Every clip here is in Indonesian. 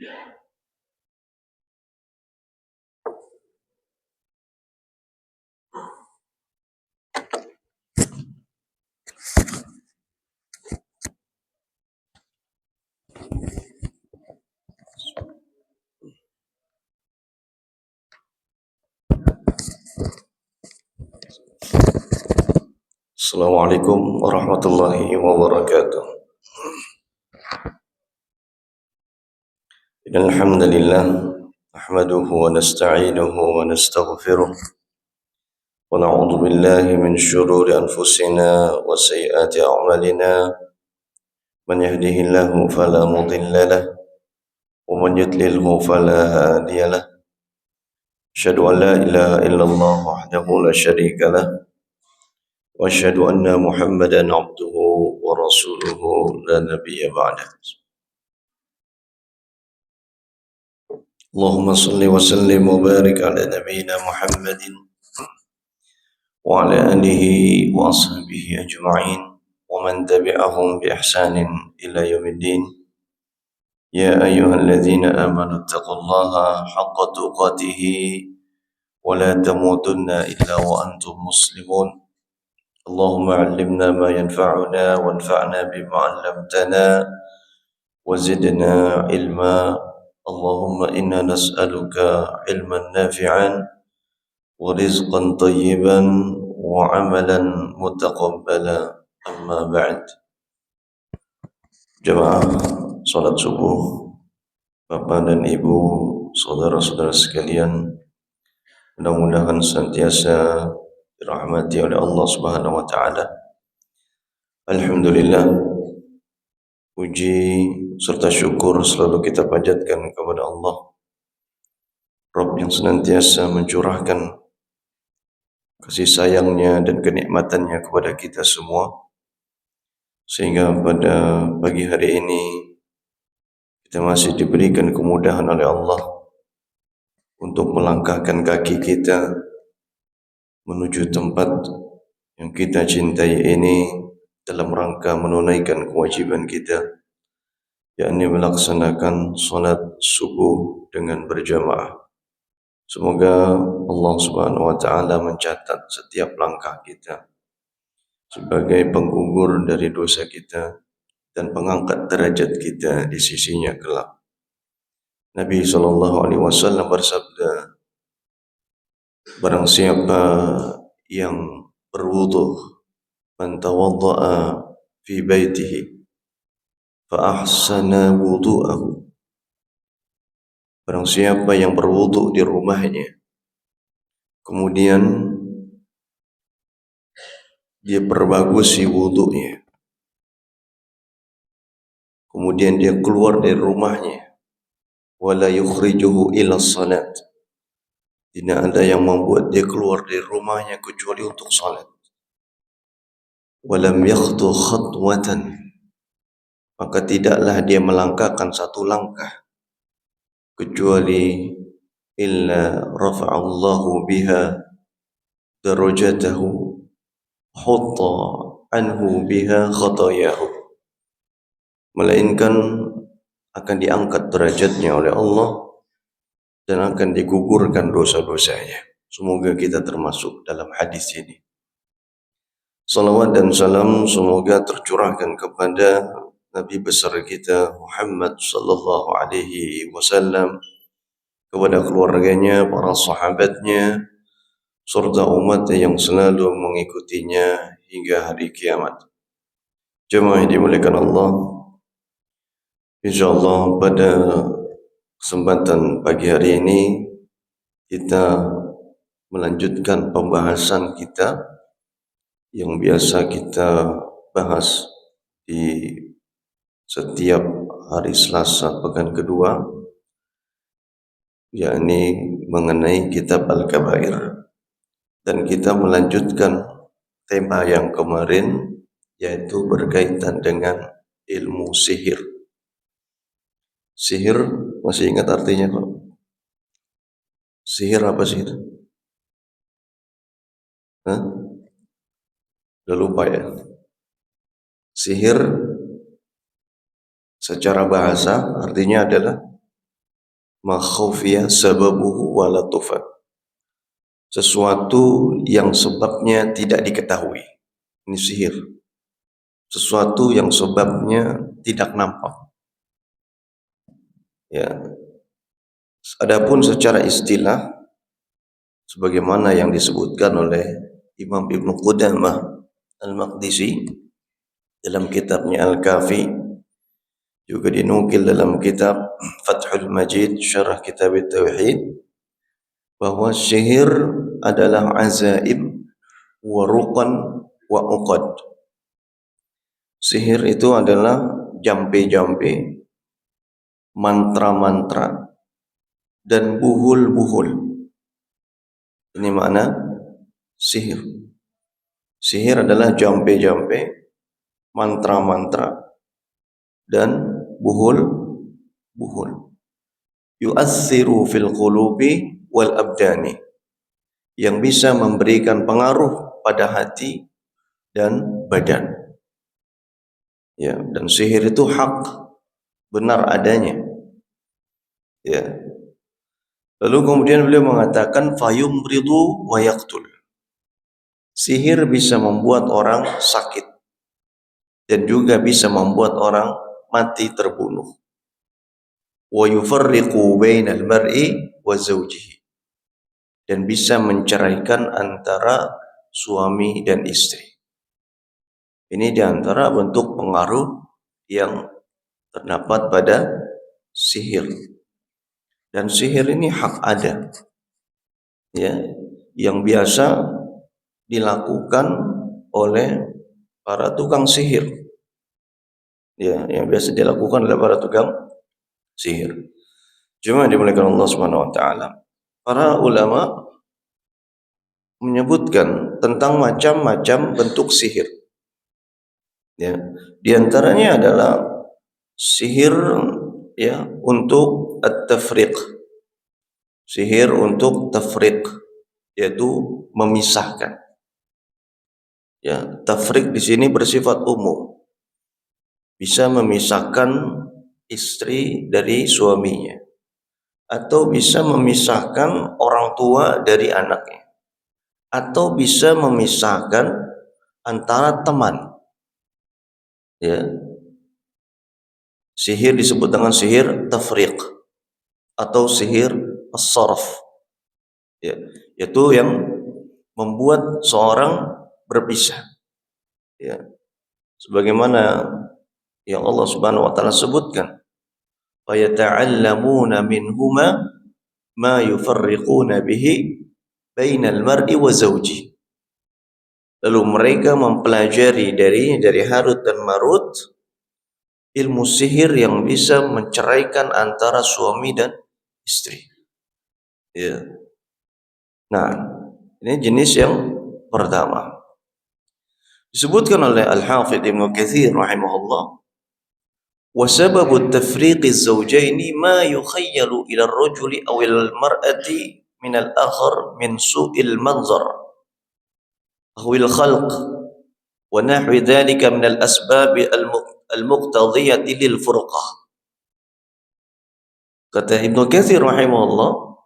Assalamualaikum warahmatullahi wabarakatuh. Innal hamdalillah nahmaduhu wa nasta'inuhu wa nastaghfiruh wa na'udzu billahi min shururi anfusina wa sayyiati a'malina. Man yahdihillahu fala mudilla lahu wa man yudlilhu fala hadiya lahu. Asyhadu an la ilaha illallah wahdahu la syarika lahu wa asyhadu anna Muhammadan 'abduhu wa rasuluhu la nabiyya ba'dahu. Allahumma salli wa sallim wa barik ala nabiyyina Muhammadin wa ala alihi wa ashabihi ajma'in wa man tabi'ahum bi ihsanin ila yaumiddin. Ya ayyuhalladzina amanu taqullaha haqqa tuqatih wa la tamutunna illa wa antum muslimun. Allahumma 'allimna ma yanfa'una wanfa'na bima 'allamtana wa zidna ilma. Allahumma inna nas'aluka ilman nafi'an wa rizqan tayyiban wa amalan mutaqabbala. Amma ba'd. Jemaah salat subuh, Bapak dan Ibu, saudara-saudara sekalian, mudah-mudahan senantiasa dirahmati oleh Allah Subhanahu wa taala. Alhamdulillah, puji serta syukur selalu kita panjatkan kepada Allah, Rabb yang senantiasa mencurahkan kasih sayangnya dan kenikmatannya kepada kita semua, sehingga pada pagi hari ini kita masih diberikan kemudahan oleh Allah untuk melangkahkan kaki kita menuju tempat yang kita cintai ini dalam rangka menunaikan kewajiban kita, yakni melaksanakan salat subuh dengan berjamaah. Semoga Allah Subhanahu wa taala mencatat setiap langkah kita sebagai penggugur dari dosa kita dan pengangkat derajat kita di sisinya kelak. Nabi SAW bersabda, barang siapa yang berwudu, man tawadda'a fi baitihi fa ahsana wudu'ahu, barang siapa yang berwudu di rumahnya, kemudian dia perbagusi wudunya, kemudian dia keluar dari rumahnya, wala yukhrijuhu ila salat, tidak ada yang membuat dia keluar dari rumahnya kecuali untuk salat, walam yakhtu khatwatan, maka tidaklah dia melangkahkan satu langkah kecuali illa rafa'allahu biha darajatahu hutta anhu biha khatayahu, melainkan akan diangkat derajatnya oleh Allah dan akan digugurkan dosa-dosanya. Semoga kita termasuk dalam hadis ini. Salawat dan salam semoga tercurahkan kepada Nabi besar kita Muhammad sallallahu alaihi wasallam, kepada keluarganya, para sahabatnya, serta umat yang selalu mengikutinya hingga hari kiamat. Jemaah yang dimuliakan Allah, insyaallah pada kesempatan pagi hari ini kita melanjutkan pembahasan kita yang biasa kita bahas di setiap hari Selasa pekan kedua, yakni mengenai kitab Al-Kabair, dan kita melanjutkan tema yang kemarin, yaitu berkaitan dengan ilmu sihir. Sihir, masih ingat artinya Pak? Sihir apa sihir? Udah lupa ya? Sihir secara bahasa artinya adalah ma khufiya sababuhu wa latufa. Sesuatu yang sebabnya tidak diketahui. Ini sihir. Sesuatu yang sebabnya tidak nampak. Ya. Adapun secara istilah sebagaimana yang disebutkan oleh Imam Ibnu Qudamah Al-Maqdisi dalam kitabnya Al-Kafi, juga dinukil dalam kitab Fathul Majid Syarah Kitab Tauhid, bahwa sihir adalah azaib wa ruqan wa uqad. Sihir itu adalah jampe-jampe, mantra-mantra, dan buhul-buhul. Ini makna sihir. Sihir adalah jampe-jampe, mantra-mantra, dan buhul-buhul. Yu'assiru fil qulubi wal abdani, yang bisa memberikan pengaruh pada hati dan badan. Ya, dan sihir itu hak, benar adanya. Ya. Lalu kemudian beliau mengatakan fayumridu wa yaqtul. Sihir bisa membuat orang sakit dan juga bisa membuat orang mati terbunuh. Wa yufarriqu bainal mar'i wa zawjihi, dan bisa menceraikan antara suami dan istri. Ini diantara bentuk pengaruh yang terdapat pada sihir. Dan sihir ini hak ada, ya, yang biasa dilakukan oleh para tukang sihir. Ya, yang biasa dilakukan oleh para tukang sihir. Cuma dimuliakan Allah Subhanahu wa taala. Para ulama menyebutkan tentang macam-macam bentuk sihir. Ya, di antaranya adalah sihir, ya, untuk at-tafriq. Sihir untuk tafriq, yaitu memisahkan. Ya, tafriq di sini bersifat umum. Bisa memisahkan istri dari suaminya, atau bisa memisahkan orang tua dari anaknya, atau bisa memisahkan antara teman. Ya. Sihir disebut dengan sihir tafriq atau sihir as-sarf. Ya, yaitu yang membuat seorang berpisah. Ya. Sebagaimana yang Allah Subhanahu wa taala sebutkan, fa yata'allamuna minhuma ma yufarriquna bihi bainal mar'i wa zawji. Lalu mereka mempelajari dari Harut dan Marut ilmu sihir yang bisa menceraikan antara suami dan istri. Ya. Nah, ini jenis yang pertama. Disebutkan oleh Al-Hafidh Ibnu Katsir rahimahullah, wa sababu tafriqi az-zawjaini ma yukhayyalu ila ar-rajuli aw ila al-mar'ati min al-akhar min su'il manzar aw al-khalq wa nahwi dhalika min al-asbab al-muqtadiyati lil furqah. Kata Ibnu Katsir rahimahullah,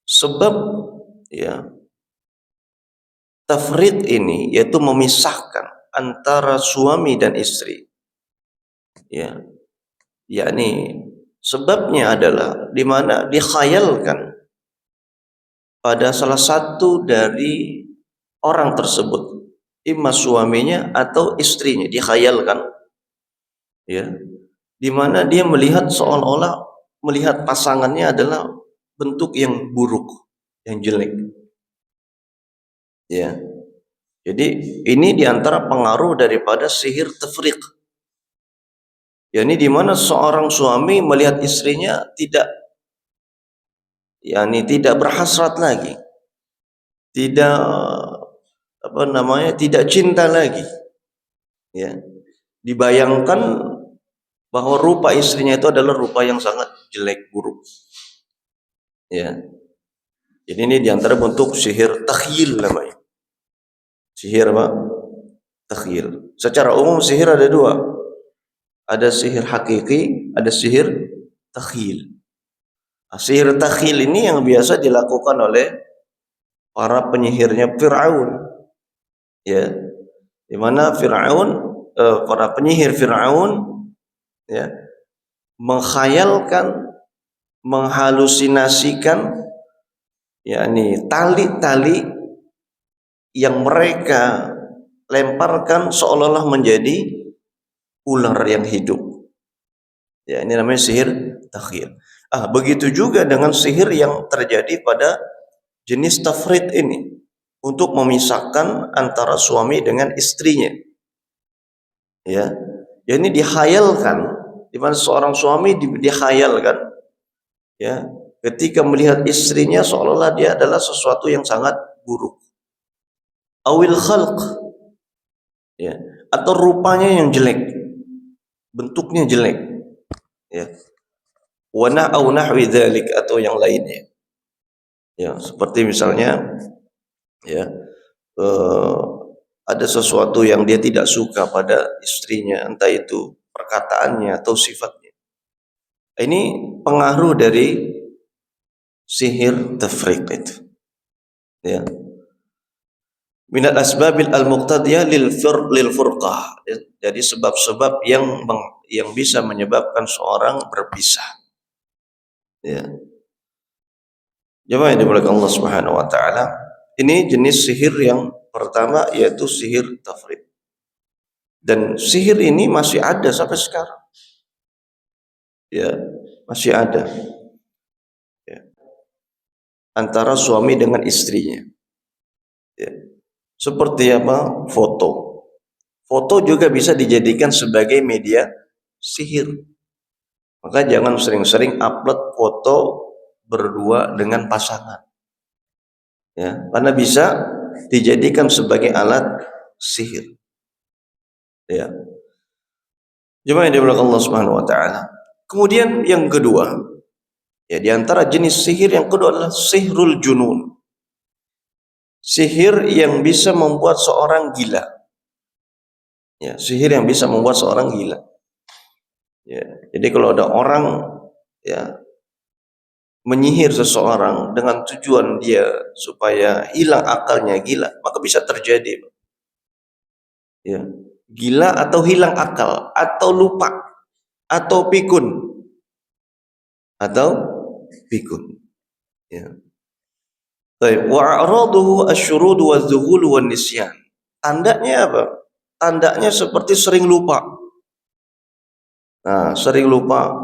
sebab, ya, tafriq ini yaitu memisahkan antara suami dan istri. Ya. Yakni sebabnya adalah di mana dikhayalkan pada salah satu dari orang tersebut, imma suaminya atau istrinya, dikhayalkan, ya, di mana dia melihat seolah-olah melihat pasangannya adalah bentuk yang buruk, yang jelek. Ya. Jadi ini diantara pengaruh daripada sihir tafriq. Yani di mana seorang suami melihat istrinya tidak berhasrat lagi, tidak tidak cinta lagi. Ya. Dibayangkan bahwa rupa istrinya itu adalah rupa yang sangat jelek, buruk. Ya. Jadi ini diantara bentuk sihir takhyil namanya. Sihir apa? Takhyil. Secara umum sihir ada dua. Ada sihir hakiki, ada sihir takhyil. Sihir takhil ini yang biasa dilakukan oleh para penyihirnya Fir'aun, ya, di mana para penyihir Fir'aun, ya, mengkhayalkan, menghalusinasikan, yakni tali-tali yang mereka lemparkan seolah-olah menjadi ular yang hidup. Ya, ini namanya sihir takhil. Begitu juga dengan sihir yang terjadi pada jenis tafrid ini, untuk memisahkan antara suami dengan istrinya. Ya, ini dihayalkan, di mana seorang suami dihayalkan, ya, ketika melihat istrinya seolah-olah dia adalah sesuatu yang sangat buruk. Awil khalq, ya, atau rupanya yang jelek, bentuknya jelek, ya. Wa nahwi dzalik, atau yang lainnya. Ya, seperti misalnya, ya, ada sesuatu yang dia tidak suka pada istrinya, entah itu perkataannya atau sifatnya. Ini pengaruh dari sihir tafriq itu. Ya. Minal asbabil al-muqtadiyah lil furqah. Jadi sebab-sebab yang bisa menyebabkan seorang berpisah. Ya. Jemaah yang dimuliakan Allah Subhanahu wa taala, ini jenis sihir yang pertama, yaitu sihir tafriq. Dan sihir ini masih ada sampai sekarang. Ya, masih ada. Ya. Antara suami dengan istrinya. Ya. Seperti apa? Foto. Foto juga bisa dijadikan sebagai media sihir. Maka jangan sering-sering upload foto berdua dengan pasangan. Ya, karena bisa dijadikan sebagai alat sihir. Ya. Jemaah yang dimuliakan Allah Subhanahu wa taala. Kemudian yang kedua, ya, di antara jenis sihir yang kedua adalah sihrul junun. Sihir yang bisa membuat seorang gila. Ya, sihir yang bisa membuat seorang gila. Ya, jadi kalau ada orang, ya, menyihir seseorang dengan tujuan dia supaya hilang akalnya, gila, maka bisa terjadi. Ya, gila atau hilang akal, atau lupa, atau pikun, atau pikun. Ya. Wa a'raduhu asyurud wa dhuhul wa nisyan. Tandanya apa? Tandanya seperti sering lupa. Nah, sering lupa,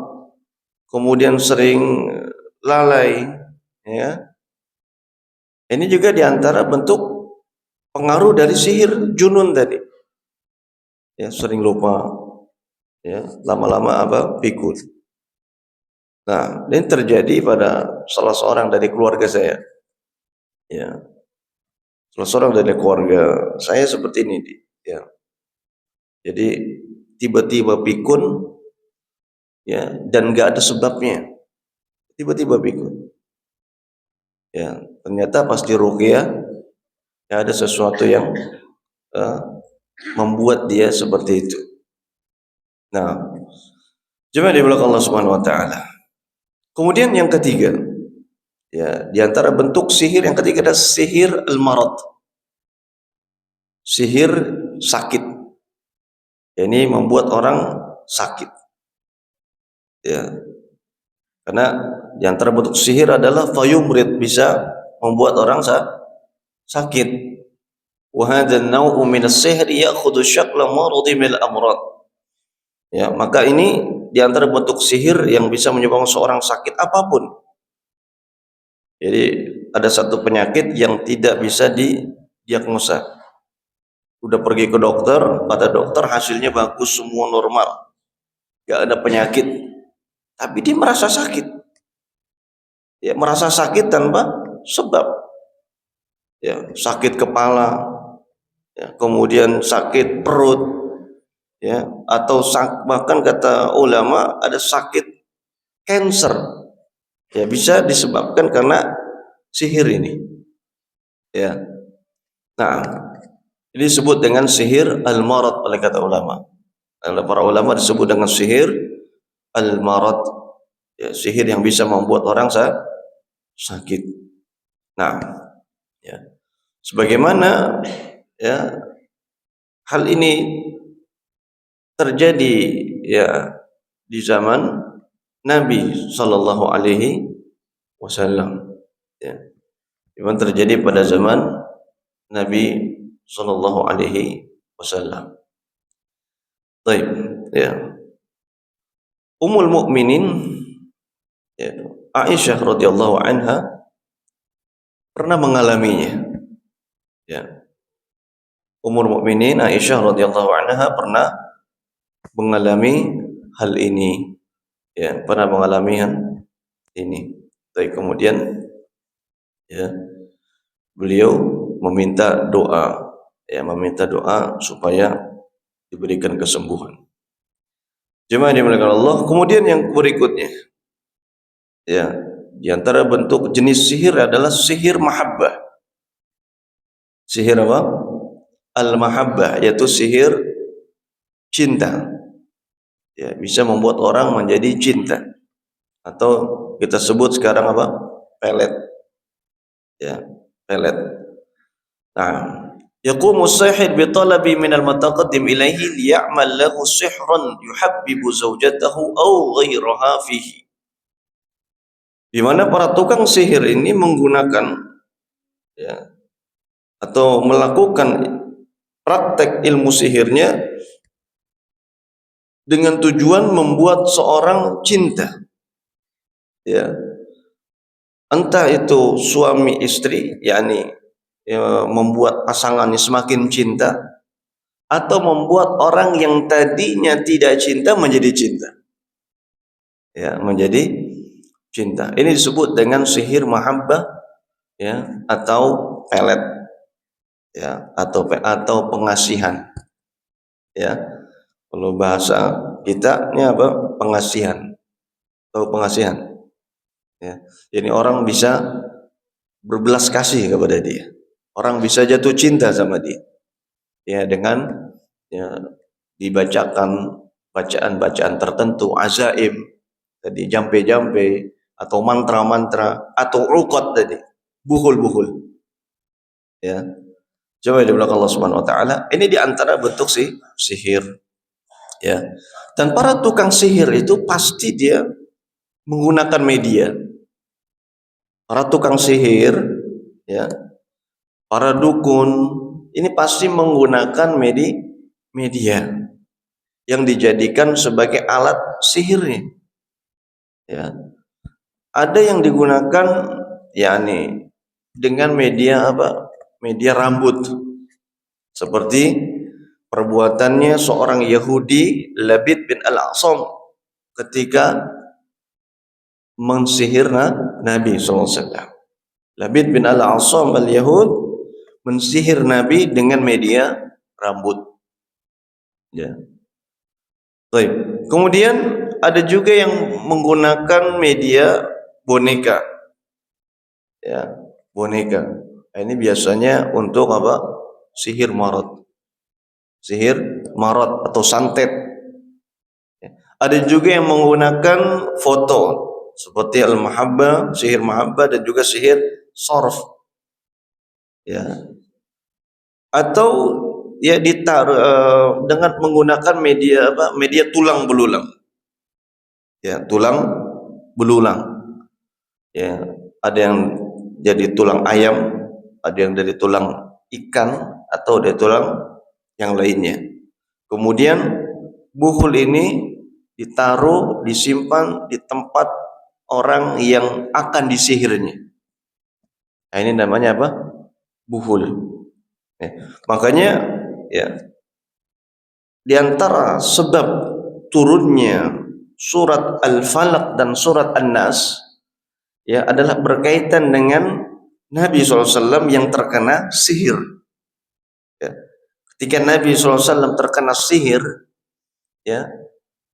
kemudian sering lalai, ya. Ini juga diantara bentuk pengaruh dari sihir junun tadi. Ya, sering lupa, ya, lama-lama pikun. Nah, ini terjadi pada salah seorang dari keluarga saya. Ya, salah seorang dari keluarga saya seperti ini, ya. Jadi tiba-tiba pikun, ya, dan nggak ada sebabnya, tiba-tiba pikun. Ya, ternyata pas di ruqyah, ya, ada sesuatu yang membuat dia seperti itu. Nah, jemaah di belakang Allah Subhanahu wa taala. Kemudian yang ketiga, ya, di antara bentuk sihir yang ketiga adalah sihir al-marad. Sihir sakit. Ini membuat orang sakit. Ya. Karena di antara bentuk sihir adalah fayumrid, bisa membuat orang sakit. Wa hadha an-naw'u min as-sihri ya'khudhu syakla maradi min al-amrad. Ya, maka ini di antara bentuk sihir yang bisa menyebabkan seorang sakit apapun. Jadi ada satu penyakit yang tidak bisa didiagnosa. Udah pergi ke dokter, kata dokter hasilnya bagus, semua normal, gak ada penyakit, tapi dia merasa sakit. Ya, merasa sakit tanpa sebab. Ya, sakit kepala, ya, kemudian sakit perut, ya, atau bahkan kata ulama ada sakit cancer. Ya, bisa disebabkan karena sihir ini. Ya. Nah, ini disebut dengan sihir al-marad oleh kata ulama. Oleh para ulama disebut dengan sihir al-marad. Ya, sihir yang bisa membuat orang sakit. Nah, ya, sebagaimana ya hal ini terjadi ya di zaman Nabi Sallallahu Alaihi Wasallam. Ya, memang terjadi pada zaman Nabi Sallallahu Alaihi Wasallam. Baik, ya. Ummul Mukminin, ya, Aisyah radhiyallahu anha pernah mengalaminya. Ya. Ummul Mukminin Aisyah radhiyallahu anha pernah mengalami hal ini. Ya, pernah mengalami hal ini. Baik, kemudian ya beliau meminta doa supaya diberikan kesembuhan. Jemaah dimuliakan Allah. Kemudian yang berikutnya, ya, di antara bentuk jenis sihir adalah sihir mahabbah. Sihir apa? Al-mahabbah, yaitu sihir cinta. Ya, bisa membuat orang menjadi cinta. Atau kita sebut sekarang apa? Pelet. Ya, pelet. Nah, yaqumu as-sahir bi talabi min al-mutaqaddim ilaihi liya'mal lahu sihran yuhabbibu zawjatahu aw ghayraha fihi. Di mana para tukang sihir ini menggunakan, ya, atau melakukan praktek ilmu sihirnya dengan tujuan membuat seorang cinta. Ya, entah itu suami istri, yakni ya, membuat pasangannya semakin cinta, atau membuat orang yang tadinya tidak cinta menjadi cinta. Ya, menjadi cinta. Ini disebut dengan sihir mahabbah, ya, atau pelet, ya, atau pengasihan. Ya, kalau bahasa kita ini apa? Pengasihan atau pengasihan. Ya, jadi orang bisa berbelas kasih kepada dia. Orang bisa jatuh cinta sama dia. Ya, dengan ya, dibacakan bacaan-bacaan tertentu, azaim tadi, jampe-jampe atau mantra-mantra atau ruqat tadi, buhul-buhul. Ya. Coba di belakang Allah Subhanahu wa taala, ini di antara bentuk sihir, ya. Dan para tukang sihir itu pasti dia menggunakan media. Para tukang sihir, ya, para dukun ini pasti menggunakan media yang dijadikan sebagai alat sihirnya. Ya. Ada yang digunakan yakni dengan media apa? Media rambut. Seperti perbuatannya seorang Yahudi Labid bin Al-A'sam ketika mensihir Nabi SAW. Labid bin Al-A'sam al-Yahud mensihir Nabi dengan media rambut. Ya. Baik. Kemudian ada juga yang menggunakan media boneka. Ya, boneka. Ini biasanya untuk apa? Sihir marot. Sihir marot atau santet. Ya. Ada juga yang menggunakan foto seperti al-mahabbah, sihir mahabbah, dan juga sihir sorf. Ya. Atau ya ditaruh dengan menggunakan media apa? Media tulang belulang. Ya, tulang belulang. Ya, ada yang jadi tulang ayam, ada yang dari tulang ikan, atau dari tulang yang lainnya. Kemudian buhul ini ditaruh, disimpan di tempat orang yang akan disihirnya. Nah, ini namanya apa? Buhul. Ya, makanya ya di antara sebab turunnya surat Al-Falaq dan surat An-Nas ya adalah berkaitan dengan Nabi SAW yang terkena sihir. Ya. Ketika Nabi SAW terkena sihir, ya,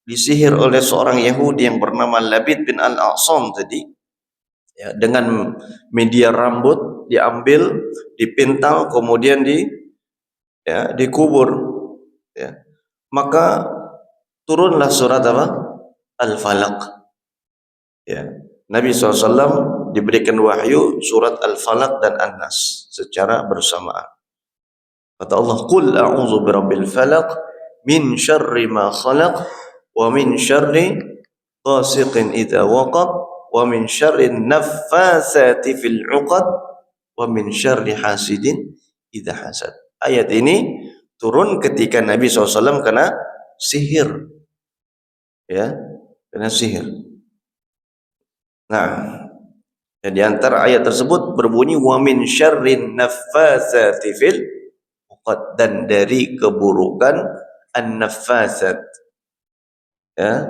disihir oleh seorang Yahudi yang bernama Labid bin Al-A'sam tadi, ya, dengan media rambut diambil, dipintal, kemudian dikubur, ya. Maka turunlah surat apa? Al-Falaq. Ya. Nabi SAW diberikan wahyu surat Al-Falaq dan An-Nas secara bersamaan. Kata Allah, "Qul a'udzu birabbil falaq min syarri ma khalaq wa min syarri ghasiqin idza waqab wa min syarri naffatsati fil 'uqad wa min syarri hasidin idza hasad." Ayat ini turun ketika Nabi SAW kena sihir, ya, kena sihir. Nah, dan di antara ayat tersebut berbunyi wa min syarrin naffatsati fil 'uqad, dan dari keburukan an-naffasat, ya,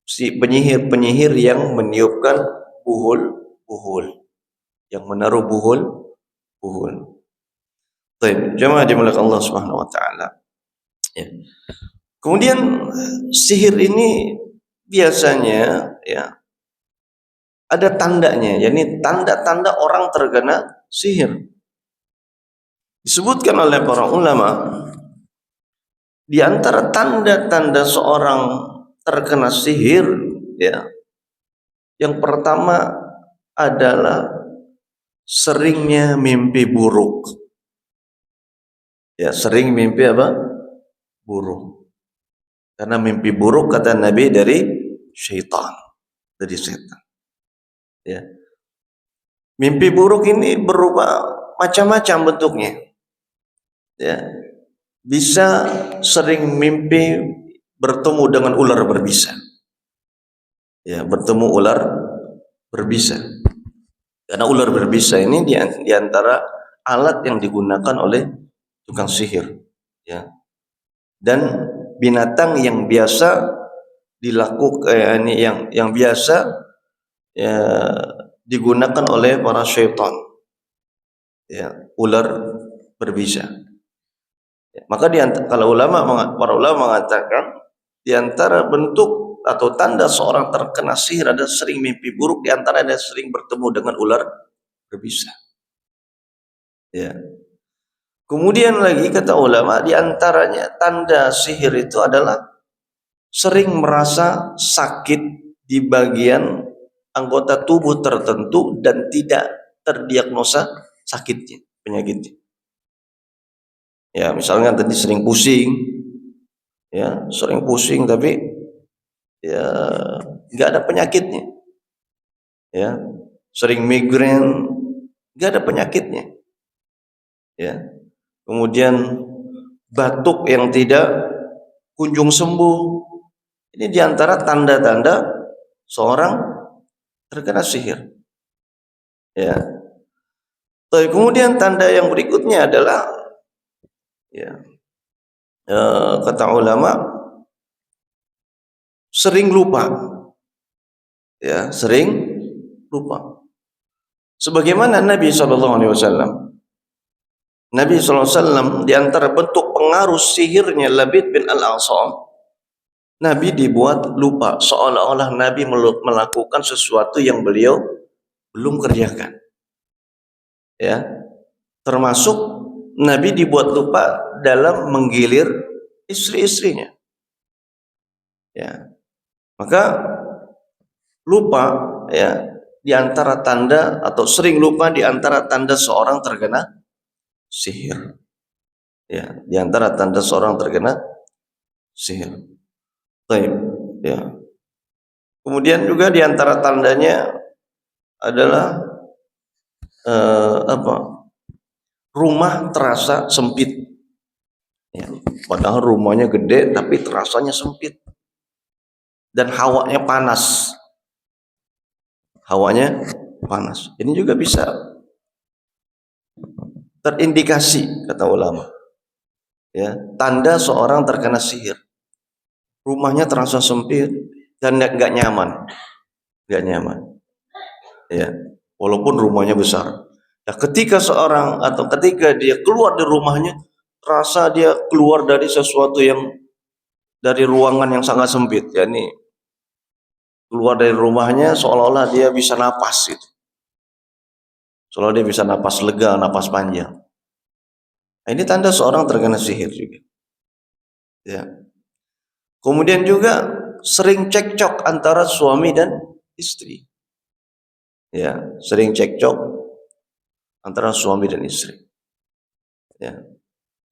si penyihir-penyihir yang meniupkan buhul-buhul, yang menaruh buhul-buhul. Baik, jemaah dimulakan Allah Subhanahu wa taala. Ya. Kemudian sihir ini biasanya, ya, ada tandanya, yakni tanda-tanda orang terkena sihir. Disebutkan oleh para ulama, di antara tanda-tanda seorang terkena sihir, ya, yang pertama adalah seringnya mimpi buruk. Ya, sering mimpi apa? Buruk. Karena mimpi buruk kata Nabi dari syaitan, dari setan. Ya. Mimpi buruk ini berupa macam-macam bentuknya. Ya. Bisa sering mimpi bertemu dengan ular berbisa. Ya, bertemu ular berbisa. Karena ular berbisa ini di antara alat yang digunakan oleh tukang sihir, ya. Dan binatang yang biasa dilakukan, yang biasa, ya, digunakan oleh para syaitan, ya, ular berbisa. Ya, maka kalau para ulama mengatakan di antara bentuk atau tanda seorang terkena sihir ada sering mimpi buruk, di antara ada sering bertemu dengan ular berbisa. Ya. Kemudian lagi kata ulama, di antaranya tanda sihir itu adalah sering merasa sakit di bagian anggota tubuh tertentu dan tidak terdiagnosa sakitnya, penyakitnya. Ya, misalnya tadi sering pusing, ya, sering pusing tapi ya nggak ada penyakitnya. Ya, sering migrain, nggak ada penyakitnya. Ya. Kemudian batuk yang tidak kunjung sembuh. Ini diantara tanda-tanda seorang terkena sihir. Ya. Kemudian tanda yang berikutnya adalah, ya, kata ulama, sering lupa. Ya, sering lupa. Sebagaimana Nabi SAW. Nabi SAW di antara bentuk pengaruh sihirnya Labid bin Al-A'sam, Nabi dibuat lupa, seolah-olah Nabi melakukan sesuatu yang beliau belum kerjakan. Ya, termasuk Nabi dibuat lupa dalam menggilir istri-istrinya. Ya, maka lupa, ya, di antara tanda atau sering lupa di antara tanda seorang terkena sihir. Ya, di antara tanda seorang terkena sihir. Baik, ya. Kemudian juga di antara tandanya adalah rumah terasa sempit. Ya, padahal rumahnya gede tapi terasanya sempit. Dan hawanya panas. Hawanya panas. Ini juga bisa terindikasi kata ulama. Ya, tanda seorang terkena sihir. Rumahnya terasa sempit dan nggak nyaman. Nggak nyaman. Ya, walaupun rumahnya besar. Nah, ketika dia keluar dari rumahnya, terasa dia keluar dari sesuatu dari ruangan yang sangat sempit. Ya, ini keluar dari rumahnya seolah-olah dia bisa napas gitu. Seolah dia bisa napas lega, napas panjang. Nah, ini tanda seorang terkena sihir juga. Ya. Kemudian juga sering cekcok antara suami dan istri. Ya, sering cekcok antara suami dan istri. Ya.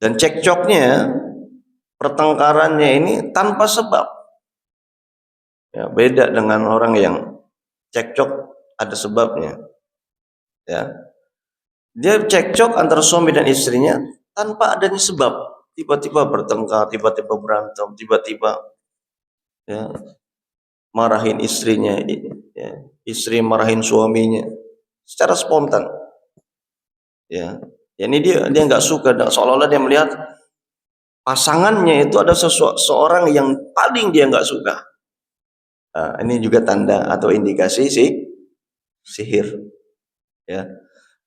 Dan cekcoknya, pertengkarannya ini tanpa sebab. Ya, beda dengan orang yang cekcok ada sebabnya. Ya, dia cekcok antara suami dan istrinya tanpa adanya sebab. Tiba-tiba bertengkar, tiba-tiba berantem, tiba-tiba ya, marahin istrinya, ya, istri marahin suaminya secara spontan. Ya, ini dia nggak suka, seolah-olah dia melihat pasangannya itu ada seorang yang paling dia nggak suka. Nah, ini juga tanda atau indikasi sihir. Ya.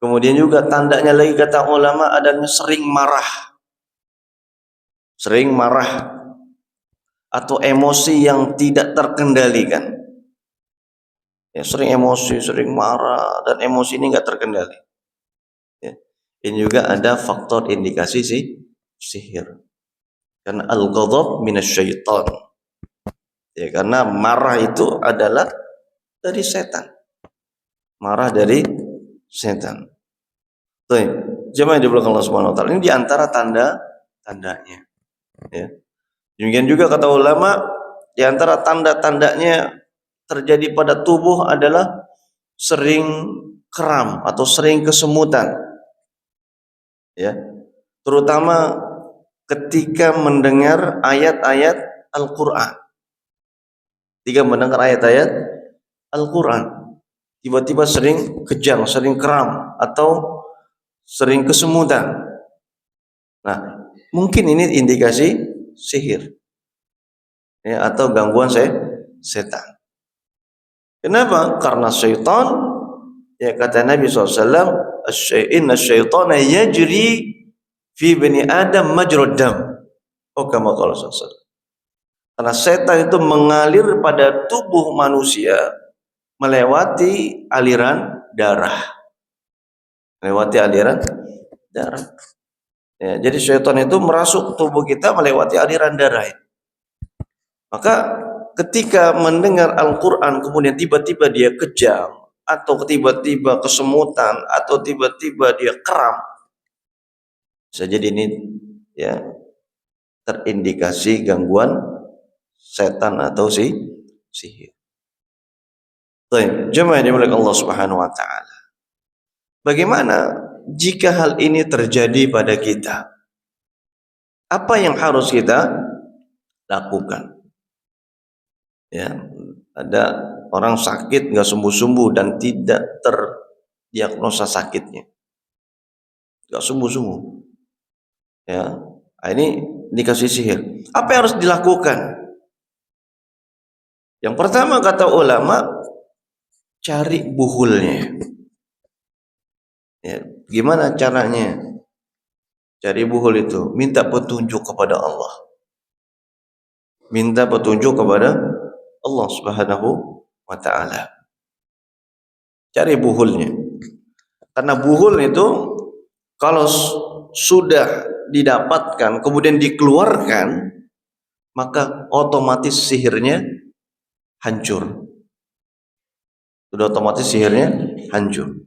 Kemudian juga tandanya lagi kata ulama adanya sering marah atau emosi yang tidak terkendalikan. Ya, sering emosi, sering marah dan emosi ini nggak terkendali. Ya. Ini juga ada faktor indikasi sihir. Karena al-ghadab minasyaitan. Ya, karena marah itu adalah dari setan. Marah dari setan. Baik, jemaah di belakang Allah Subhanahu wa taala. Ini di antara tanda-tandanya. Ya. Demikian juga kata ulama, di antara tanda-tandanya terjadi pada tubuh adalah sering kram atau sering kesemutan. Ya. Terutama ketika mendengar ayat-ayat Al-Qur'an. Ketika mendengar ayat-ayat Al-Quran, tiba-tiba sering kejang, sering kram, atau sering kesemutan. Nah, mungkin ini indikasi sihir, ya, atau gangguan setan. Kenapa? Karena syaitan, ya kata Nabi SAW, inna syaitana yajri fi bani Adam majrad dam. Oh, kama qala SAW. Karena setan itu mengalir pada tubuh manusia melewati aliran darah. Melewati aliran darah. Ya, jadi syaitan itu merasuk tubuh kita melewati aliran darah. Maka ketika mendengar Al-Quran kemudian tiba-tiba dia kejang, atau tiba-tiba kesemutan, atau tiba-tiba dia kram, bisa jadi ini ya terindikasi gangguan setan atau sihir. Baik, jemaah yang dimuliakan Allah Subhanahu wa taala. Bagaimana jika hal ini terjadi pada kita? Apa yang harus kita lakukan? Ya, ada orang sakit nggak sembuh-sembuh dan tidak terdiagnosa sakitnya, nggak sembuh-sembuh. Ya, nah ini dikasih sihir. Apa yang harus dilakukan? Yang pertama kata ulama, cari buhulnya. Ya, gimana caranya? Cari buhul itu, minta petunjuk kepada Allah. Minta petunjuk kepada Allah Subhanahu wa taala. Cari buhulnya. Karena buhul itu kalau sudah didapatkan kemudian dikeluarkan, maka otomatis sihirnya hancur. Sudah otomatis sihirnya hancur.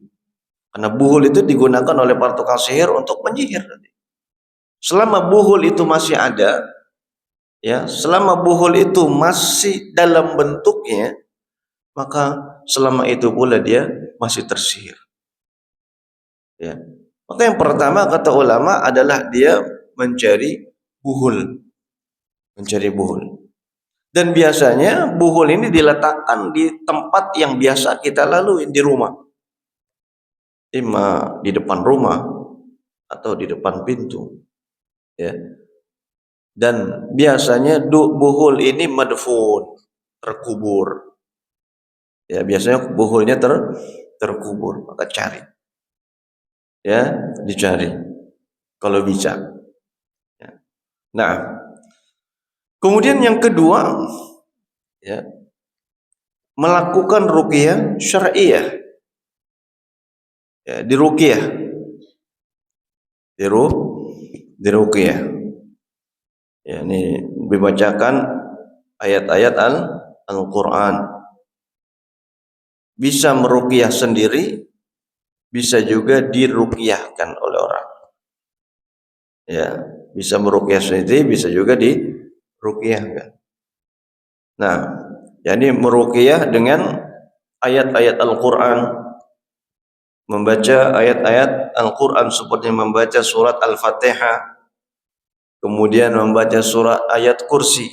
Karena buhul itu digunakan oleh para tukang sihir untuk menyihir. Selama buhul itu masih ada, ya, selama buhul itu masih dalam bentuknya, maka selama itu pula dia masih tersihir. Ya. Maka yang pertama kata ulama adalah dia mencari buhul. Mencari buhul. Dan biasanya buhul ini diletakkan di tempat yang biasa kita lalui di rumah. Ima di depan rumah atau di depan pintu. Ya. Dan biasanya buhul ini madfun, terkubur. Ya, biasanya buhulnya terkubur, maka cari. Ya, dicari kalau bisa. Ya. Nah, kemudian yang kedua, ya, melakukan ruqyah syar'iyah. Ya, di ruqyah. Di ruqyah. Ya, ini dibacakan ayat-ayat Al-Qur'an. bisa meruqyah sendiri, bisa juga diruqyahkan oleh orang. Ya, bisa meruqyah sendiri, bisa juga diruqyahkan. Nah, jadi meruqyah dengan ayat-ayat Al-Quran, membaca ayat-ayat Al-Quran seperti membaca surat Al-Fatihah, kemudian membaca surat ayat kursi,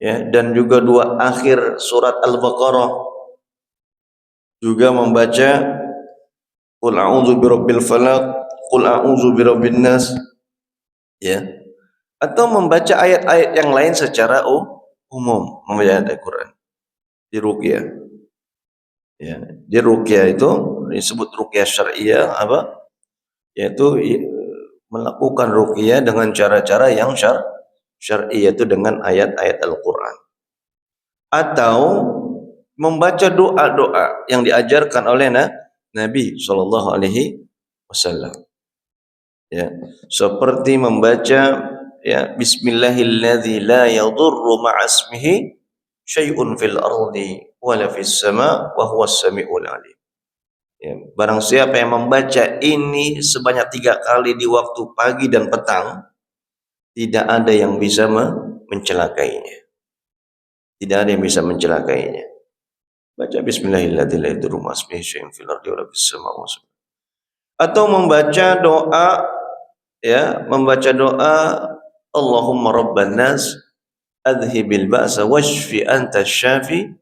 ya, dan juga dua akhir surat Al-Baqarah, juga membaca Qul a'udzu birabbil falaq, Qul a'udzu birabbin nas, ya, atau membaca ayat-ayat yang lain secara umum, membaca ayat Al-Quran di ruqyah. Ya, di ruqyah itu disebut ruqyah syariah apa? Yaitu melakukan ruqyah dengan cara-cara yang syar'i, yaitu dengan ayat-ayat Al-Quran, atau membaca doa-doa yang diajarkan oleh Nabi Shallallahu Alaihi Wasallam. Ya, seperti membaca, ya, Bismillahilladzi la yadurru ma'asmihi syai'un fil ardi wala fis sama wa huwas samiul alim. Ya, barang siapa yang membaca ini sebanyak 3 kali di waktu pagi dan petang, tidak ada yang bisa mencelakainya. Tidak ada yang bisa mencelakainya. Baca Bismillahirrahmanirrahim la yadurru ma'asmihi syai'un fil ardi wala fis sama. Atau membaca doa, ya, membaca doa Allahumma rabban nas adhibil ba'sa washfi anta syafi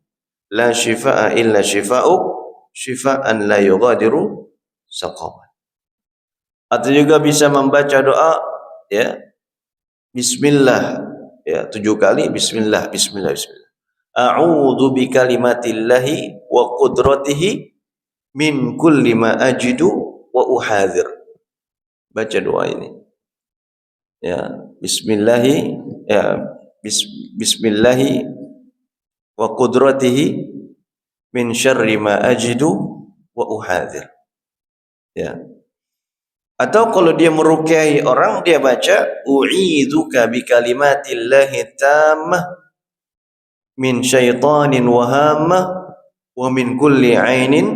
la shifaa illa shifa'uk shifaan la yughadiru saqama. Atau juga bisa membaca doa, ya, Bismillah, ya, 7 kali Bismillah, Bismillah, Bismillah. A'udzu bikalimatillahi wa qudratihi min kulli ma ajidu wa uhadhir. Baca doa ini. Ya, Bismillahi, ya, Bismillahi wa qudratihi min syarri ma ajidu wa uhadhir. Ya. Atau kalau dia meruqyahi orang, dia baca u'idzuka bi kalimatillahi tammah min syaitanin wahamah wa min kulli ainin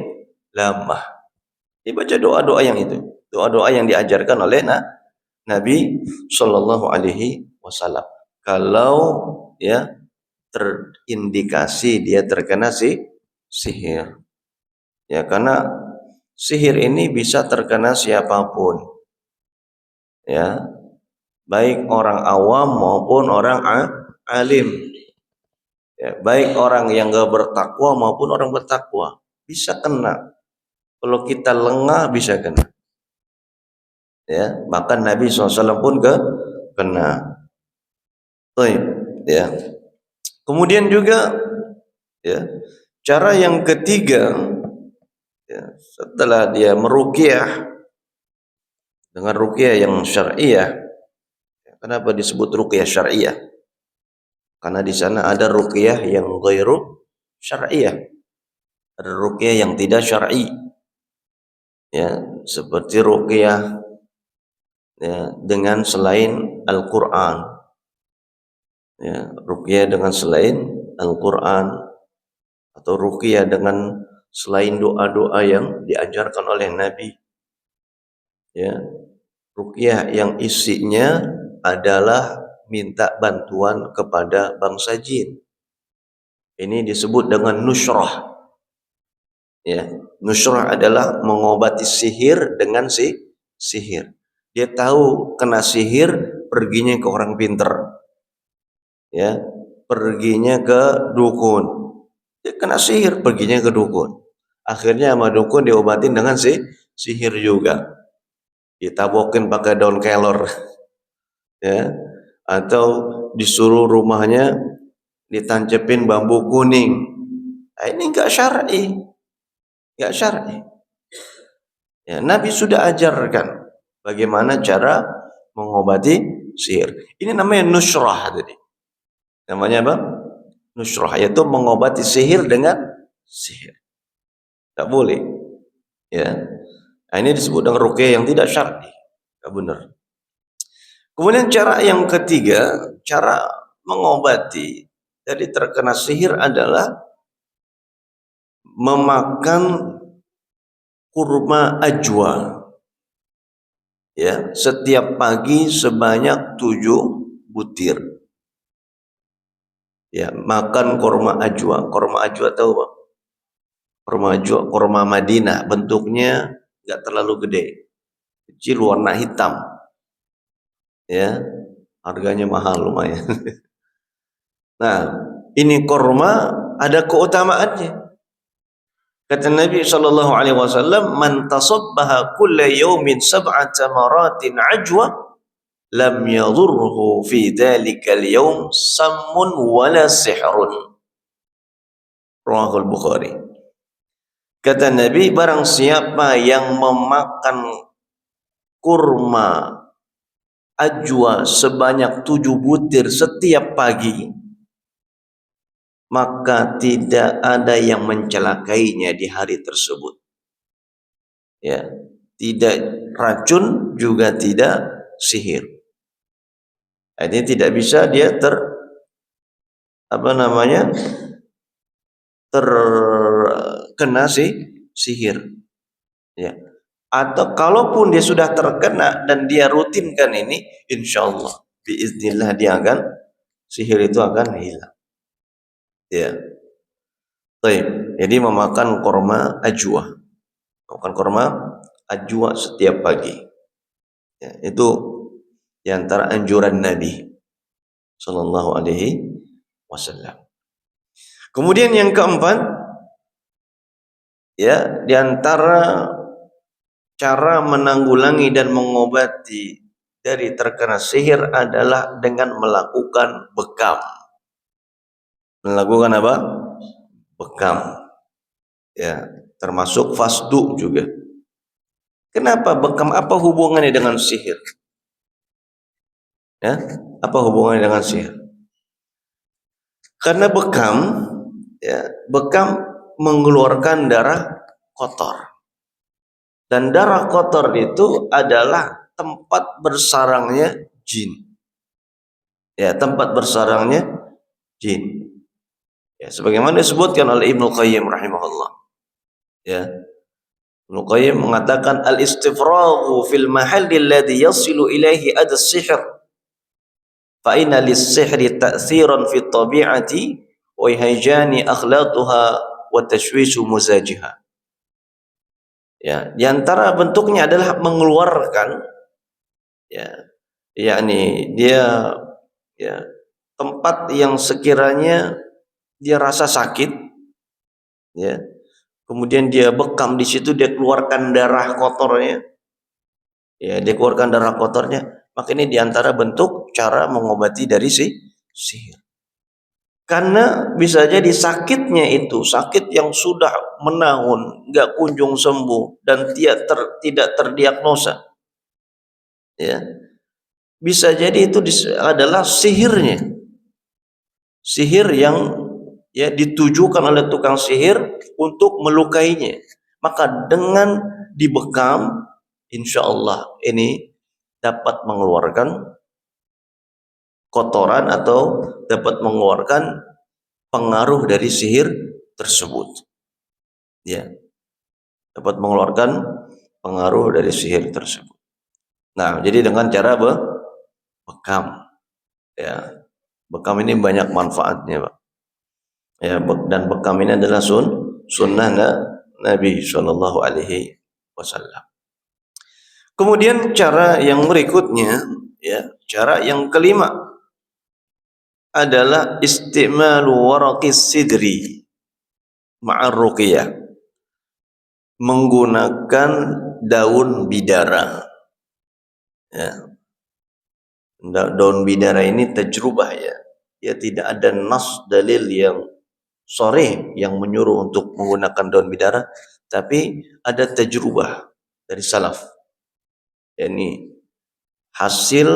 lamah. Dia baca doa-doa yang itu, doa-doa yang diajarkan oleh Nabi Shallallahu Alaihi Wasallam. Kalau, ya, terindikasi dia terkena sihir, ya, karena sihir ini bisa terkena siapapun, ya, baik orang awam maupun orang alim, ya, baik orang yang gak bertakwa maupun orang bertakwa bisa kena. Kalau kita lengah bisa kena, ya, bahkan Nabi SAW pun kena. Ya. Kemudian juga, ya, cara yang ketiga, ya, setelah dia meruqyah dengan ruqyah yang syariah. Kenapa disebut ruqyah syariah? Karena di sana ada ruqyah yang ghairu syariah, ada ruqyah yang tidak syar'i, ya, seperti ruqyah, ya, dengan selain Al-Quran, ya, ruqyah dengan selain Al-Quran, atau ruqyah dengan selain doa-doa yang diajarkan oleh Nabi, ya, ruqyah yang isinya adalah minta bantuan kepada bangsa jin. Ini disebut dengan nusyrah. Ya, nusyrah adalah mengobati sihir dengan sihir. Dia tahu kena sihir, perginya ke orang pinter, ya, perginya ke dukun. Dia kena sihir, perginya ke dukun. Akhirnya sama dukun diobatin dengan sihir juga. Ditabokin pakai daun kelor, ya, atau disuruh rumahnya ditancepin bambu kuning. Nah, ini enggak syar'i, enggak syar'i. Ya, Nabi sudah ajarkan bagaimana cara mengobati sihir. Ini namanya nusyrah tadi. Namanya apa? Nusyrah, yaitu mengobati sihir dengan sihir. Tak boleh, ya. Nah, ini disebut dengan ruqyah yang tidak syar'i, enggak benar. Kemudian cara yang ketiga, cara mengobati dari terkena sihir adalah memakan kurma ajwa, ya, setiap pagi sebanyak 7 butir. Ya, makan kurma ajwa. Kurma ajwa tahu Pak? Kurma ajwa, kurma Madinah, bentuknya nggak terlalu gede, kecil, warna hitam. Ya, harganya mahal lumayan. Nah, ini kurma ada keutamaannya. Kata Nabi sallallahu alaihi wasallam, "Man tasabbaha kulla yawmin sab'a tamaratin ajwa, lam yadhurruhu fi dhalikal yawm sammun wala sihrun." Rawahul Bukhari. Kata Nabi, barang siapa yang memakan kurma ajwa sebanyak 7 butir setiap pagi, maka tidak ada yang mencelakainya di hari tersebut. Ya, tidak racun juga tidak sihir. Artinya tidak bisa dia terkena sihir. Ya. Atau kalaupun dia sudah terkena dan dia rutinkan ini, insya Allah biiznillah sihir itu akan hilang. Ya. Baik. Jadi memakan kurma ajwa. Makan kurma ajwa setiap pagi. Ya, itu di antara anjuran Nabi sallallahu alaihi wasallam. Kemudian yang keempat, ya, di antara cara menanggulangi dan mengobati dari terkena sihir adalah dengan melakukan bekam. Melakukan apa? Bekam. Ya, termasuk fasdu juga. Kenapa bekam? Apa hubungannya dengan sihir? Ya, apa hubungannya dengan sihir? Karena bekam, ya, bekam mengeluarkan darah kotor. Dan darah kotor itu adalah tempat bersarangnya jin. Ya, tempat bersarangnya jin. Ya, sebagaimana disebutkan oleh Ibnu Qayyim rahimahullah. Ya. Ibnu Qayyim mengatakan al-istifraghu fil mahalli alladhi yasilu ilaihi ad-sihr. Fa inna lis-sihri ta'thiran fi tabi'ati wa ihjani akhlatuha wa tashwishu muzajiha. Ya, di antara bentuknya adalah mengeluarkan, ya, yakni dia, ya, tempat yang sekiranya dia rasa sakit, ya, kemudian dia bekam di situ, dia keluarkan darah kotornya, ya, dia keluarkan darah kotornya, maka ini diantara bentuk cara mengobati dari sihir. Karena bisa jadi sakitnya itu sakit yang sudah menahun, nggak kunjung sembuh dan tidak terdiagnosa, ya, bisa jadi itu adalah sihirnya. Sihir yang, ya, ditujukan oleh tukang sihir untuk melukainya. Maka dengan dibekam, insya Allah ini dapat mengeluarkan kotoran atau dapat mengeluarkan pengaruh dari sihir tersebut. Ya, dapat mengeluarkan pengaruh dari sihir tersebut. Nah, jadi dengan cara bekam, ya, bekam ini banyak manfaatnya, Pak. Ya, dan bekam ini adalah sunnah Nabi Shallallahu Alaihi Wasallam. Kemudian cara yang berikutnya, ya, cara yang kelima adalah istimalu waraqis sidri ma'ar ruqyah, menggunakan daun bidara. Ya. Daun bidara ini tajrubah, ya. Ya, tidak ada nas dalil yang sharih yang menyuruh untuk menggunakan daun bidara, tapi ada tajrubah dari salaf. Ini hasil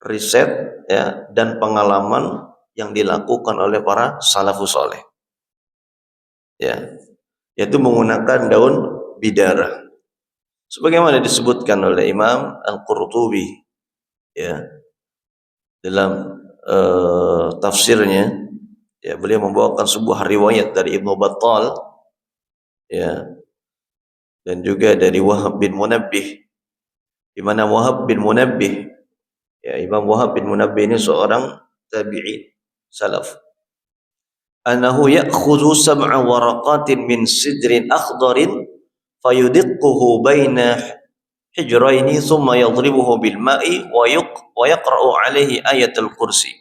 riset, ya, dan pengalaman yang dilakukan oleh para salafus saleh. Ya, yaitu menggunakan daun bidara. Sebagaimana disebutkan oleh Imam Al-Qurtubi, ya, dalam tafsirnya, ya, beliau membawakan sebuah riwayat dari Ibnu Battal ya, dan juga dari Wahab bin Munabbih, di mana Wahab bin Munabbih, ya, Imam Wahab bin Munabbih ini seorang tabi'i salaf. Annahu ya'khudhu sab'a waraqatin min sidrin akhdarin fayudiqquhu baina hijraini thumma yadribuhu bil ma'i wa yaqra'u alaihi ayatul kursi.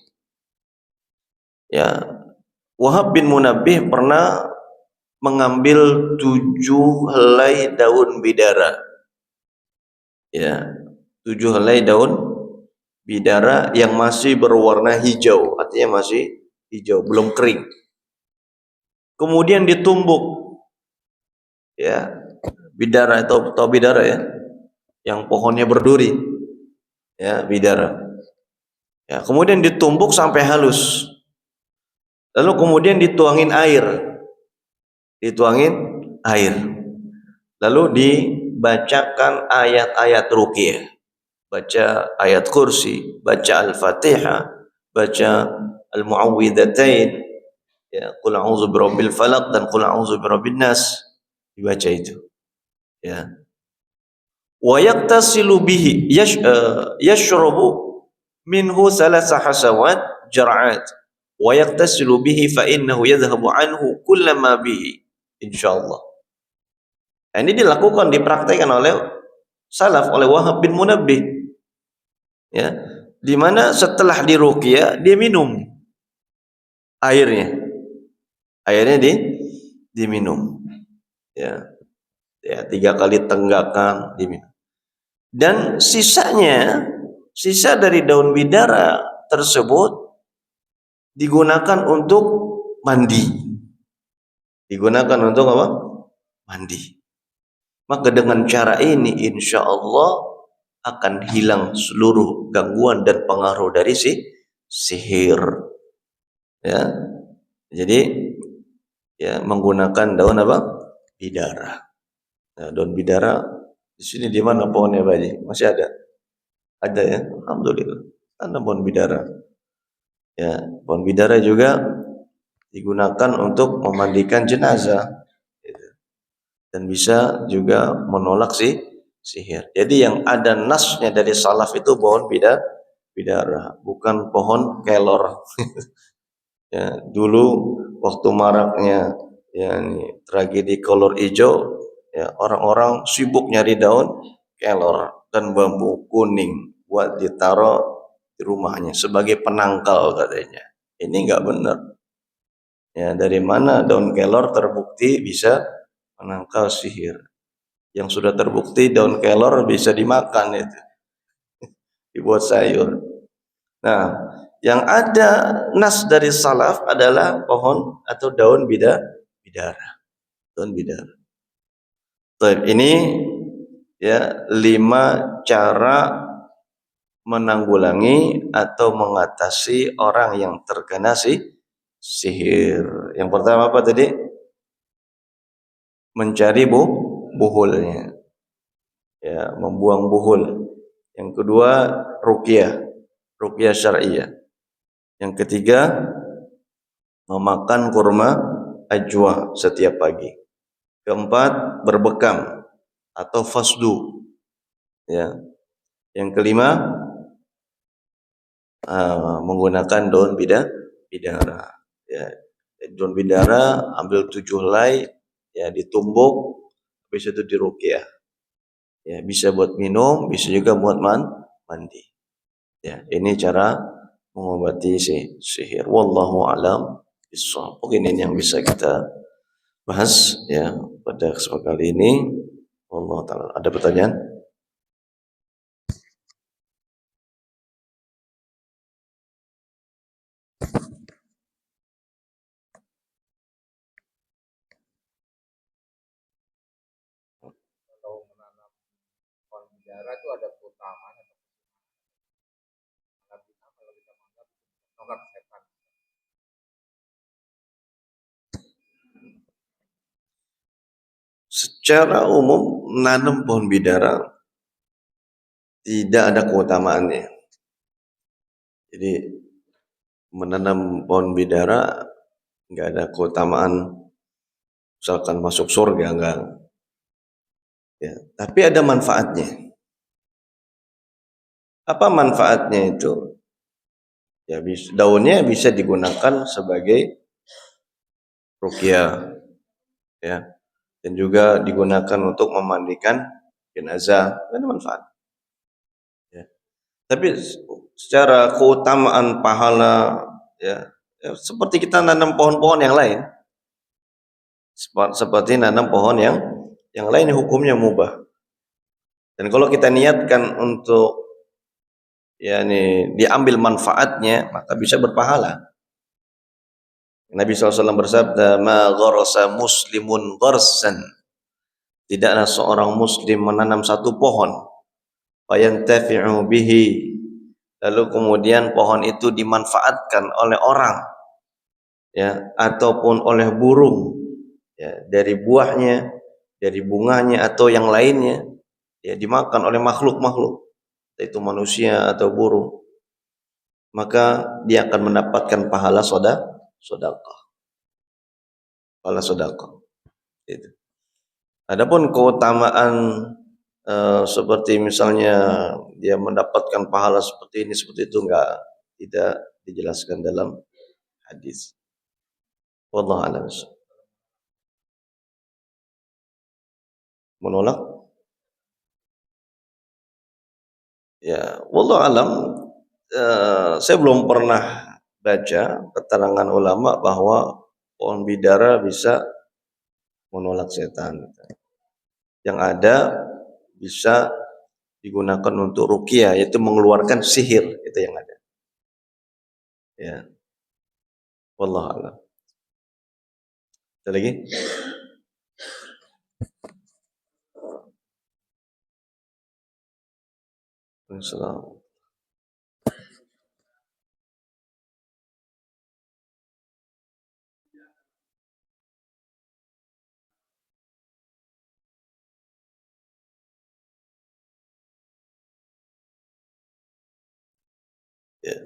Ya, Wahab bin Munabbih pernah mengambil 7 helai daun bidara. Ya, 7 helai daun bidara yang masih berwarna hijau, artinya masih hijau, belum kering. Kemudian ditumbuk, ya, bidara atau bidara ya, yang pohonnya berduri, ya, bidara. Ya, kemudian ditumbuk sampai halus. Lalu kemudian dituangin air. Lalu dibacakan ayat-ayat ruqyah. Baca ayat kursi, baca Al-Fatihah, baca Al-Mu'awwidhatain, ya, qul a'udzu birabbil falaq dan qul a'udzu birabbin nas, dibaca itu, ya. Wa yaktasilu bihi yashrabu minhu thalatha hasawat jar'at wa yaktasilu bihi fa innahu yadhhabu anhu kullama bihi insyaallah. Nah, ini dipraktikkan oleh salaf, oleh Wahab bin Munabbih, ya, di mana setelah diruqyah dia minum airnya diminum, ya, 3 kali tenggakan diminum, dan sisa dari daun bidara tersebut digunakan untuk mandi. Mandi. Maka dengan cara ini insya Allah akan hilang seluruh gangguan dan pengaruh dari sihir. Ya, jadi, ya, menggunakan daun bidara. Nah, daun bidara di sini di mana pohonnya Pak Haji? Masih ada? Ada ya, alhamdulillah. Tanam pohon bidara. Ya, pohon bidara juga digunakan untuk memandikan jenazah, gitu. Dan bisa juga menolak sihir. Jadi yang ada nasnya dari salaf itu pohon bidara, bukan pohon kelor. Ya, dulu waktu maraknya, ya, tragedi kolor hijau, ya, orang-orang sibuk nyari daun kelor dan bambu kuning buat ditaruh di rumahnya sebagai penangkal katanya. Ini enggak benar. Ya, dari mana daun kelor terbukti bisa menangkal sihir? Yang sudah terbukti daun kelor bisa dimakan itu, dibuat sayur. Nah, yang ada nas dari salaf adalah pohon atau daun bidara. Daun bidara. Ini, ya, 5 cara menanggulangi atau mengatasi orang yang terkena sihir. Yang pertama apa tadi? Mencari buhulnya, ya, membuang buhul. Yang kedua, ruqyah syar'iyah. Yang ketiga, memakan kurma ajwa setiap pagi. Keempat, berbekam atau fasdu, ya. Yang kelima, menggunakan daun bidara, ya. Daun bidara ambil 7 helai, ya, ditumbuk, habis itu diruqyah. Ya, bisa buat minum, bisa juga buat mandi. Ya, ini cara mengobati sihir. Wallahu a'lam bishawab. Mungkin ini yang bisa kita bahas, ya, pada kesempatan kali ini. Wallahu ta'ala. Ada pertanyaan? Kalau menanam pohon bidara itu ada keutamaan atau kalau kita menganggap nolak setan. Secara umum menanam pohon bidara tidak ada keutamaannya. Jadi menanam pohon bidara nggak ada keutamaan misalkan masuk surga, enggak. Ya, tapi ada manfaatnya. Apa manfaatnya itu? Ya, daunnya bisa digunakan sebagai ruqyah, ya, dan juga digunakan untuk memandikan jenazah, ada manfaat. Ya. Tapi secara keutamaan pahala, ya, seperti kita nanam pohon-pohon yang lain, seperti nanam pohon yang lain hukumnya mubah. Dan kalau kita niatkan untuk diambil manfaatnya, maka bisa berpahala. Nabi SAW bersabda, "Ma gharasa muslimun gharsan." Tidaklah seorang muslim menanam satu pohon, fayantafi'u bihi, lalu kemudian pohon itu dimanfaatkan oleh orang, ya, ataupun oleh burung, ya, dari buahnya, dari bunganya atau yang lainnya, ya, dimakan oleh makhluk-makhluk, yaitu manusia atau burung, maka dia akan mendapatkan pahala sedekah. Pahala sedekah. Itu. Adapun keutamaan seperti misalnya dia mendapatkan pahala seperti ini, seperti itu, tidak dijelaskan dalam hadis. Wallahu a'lam. Menolak? Ya, wallahu alam. Saya belum pernah baca keterangan ulama bahwa pohon bidara bisa menolak setan. Yang ada bisa digunakan untuk ruqyah, yaitu mengeluarkan sihir, itu yang ada. Ya, wallahu a'lam. Ada lagi? Assalamualaikum. Ya.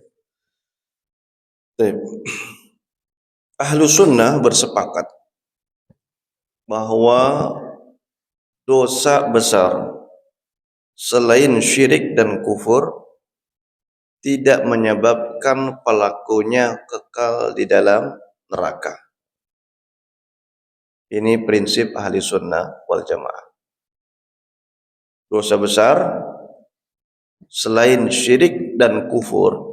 Ahlu sunnah bersepakat bahwa dosa besar selain syirik dan kufur tidak menyebabkan pelakunya kekal di dalam neraka. Ini prinsip ahli sunnah wal jamaah. Dosa besar selain syirik dan kufur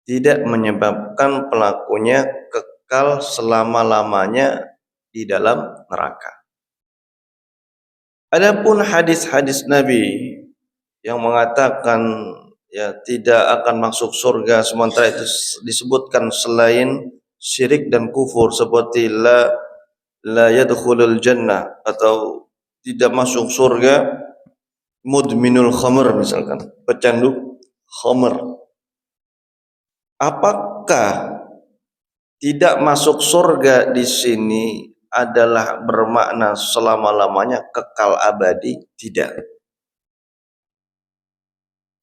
tidak menyebabkan pelakunya kekal selama-lamanya di dalam neraka. Adapun hadis-hadis Nabi yang mengatakan ya tidak akan masuk surga, sementara itu disebutkan selain syirik dan kufur, seperti la yadkhulul jannah, atau tidak masuk surga mudminul khamr, misalkan pecandu khamr. Apakah tidak masuk surga di sini adalah bermakna selama-lamanya kekal abadi? Tidak.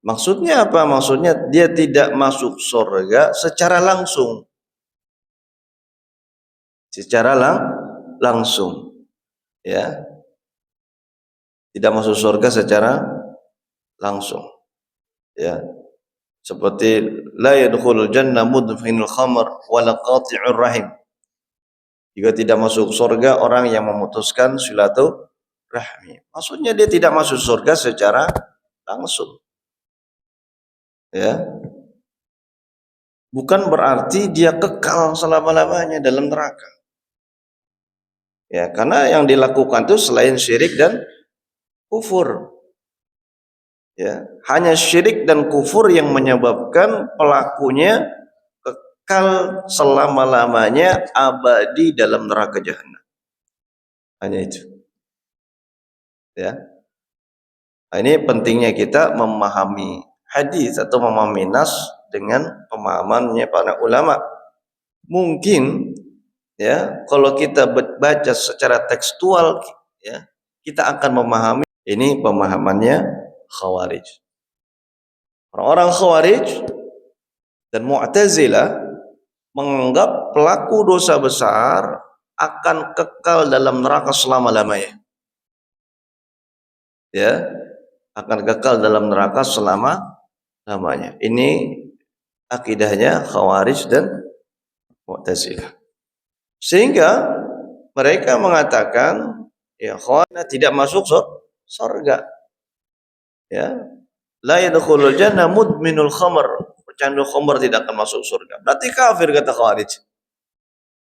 Maksudnya apa? Maksudnya dia tidak masuk surga secara langsung. Secara langsung. Ya. Tidak masuk surga secara langsung. Ya. Seperti la yadkhulul jannah mudminul khamr wala qati'ur rahim. Juga tidak masuk surga orang yang memutuskan silaturahmi. Maksudnya dia tidak masuk surga secara langsung. Ya. Bukan berarti dia kekal selama-lamanya dalam neraka. Ya, karena yang dilakukan itu selain syirik dan kufur. Ya, hanya syirik dan kufur yang menyebabkan pelakunya kekal selama-lamanya abadi dalam neraka jahanam. Hanya itu. Ya. Nah, ini pentingnya kita memahami hadis atau memahami nas dengan pemahamannya para ulama. Mungkin ya, kalau kita baca secara tekstual, ya, kita akan memahami ini pemahamannya Khawarij. Orang-orang Khawarij dan Mu'tazilah menganggap pelaku dosa besar akan kekal dalam neraka selama-lamanya. Ya, akan kekal dalam neraka selama-lamanya. Ini akidahnya Khawarij dan Mu'tazilah. Sehingga mereka mengatakan ya Khawarij tidak masuk surga. Ya, la yadkhulul jannah mudminul khamr. Pecandu khamr tidak akan masuk surga. Berarti kafir kata Khawarij.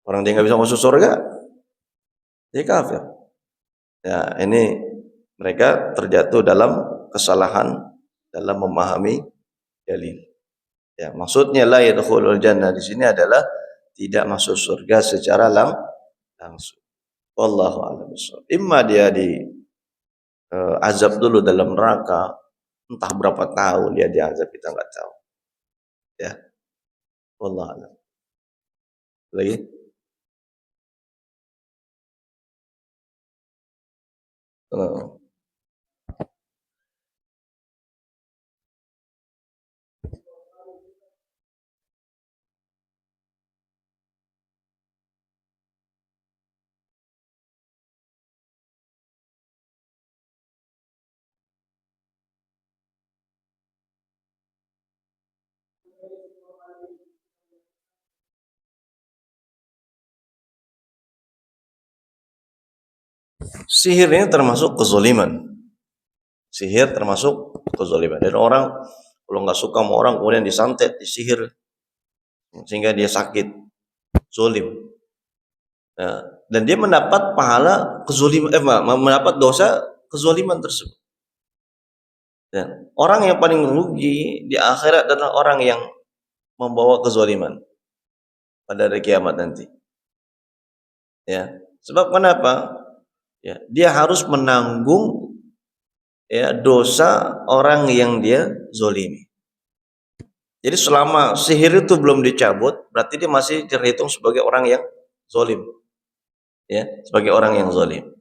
Orang dia nggak bisa masuk surga, dia kafir. Ya, ini mereka terjatuh dalam kesalahan dalam memahami dalil. Ya, maksudnya la yadkhulul jannah di sini adalah tidak masuk surga secara langsung. Wallahu a'lam bishawab. Imma dia di azab dulu dalam neraka, entah berapa tahun dia diazab kita nggak tahu. Ya, wallahu a'lam. Lagi? Sihir ini termasuk kezoliman. Sihir termasuk kezoliman. Dan orang kalau nggak suka sama orang kemudian disantet, disihir sehingga dia sakit, zolim. Nah, dan dia mendapat pahala kezoliman, mendapat dosa kezoliman tersebut. Dan orang yang paling rugi di akhirat adalah orang yang membawa kezoliman pada hari kiamat nanti. Ya, sebab kenapa? Ya, dia harus menanggung ya dosa orang yang dia zolimi. Jadi selama sihir itu belum dicabut, berarti dia masih terhitung sebagai orang yang zolim. Ya, sebagai orang yang zolim.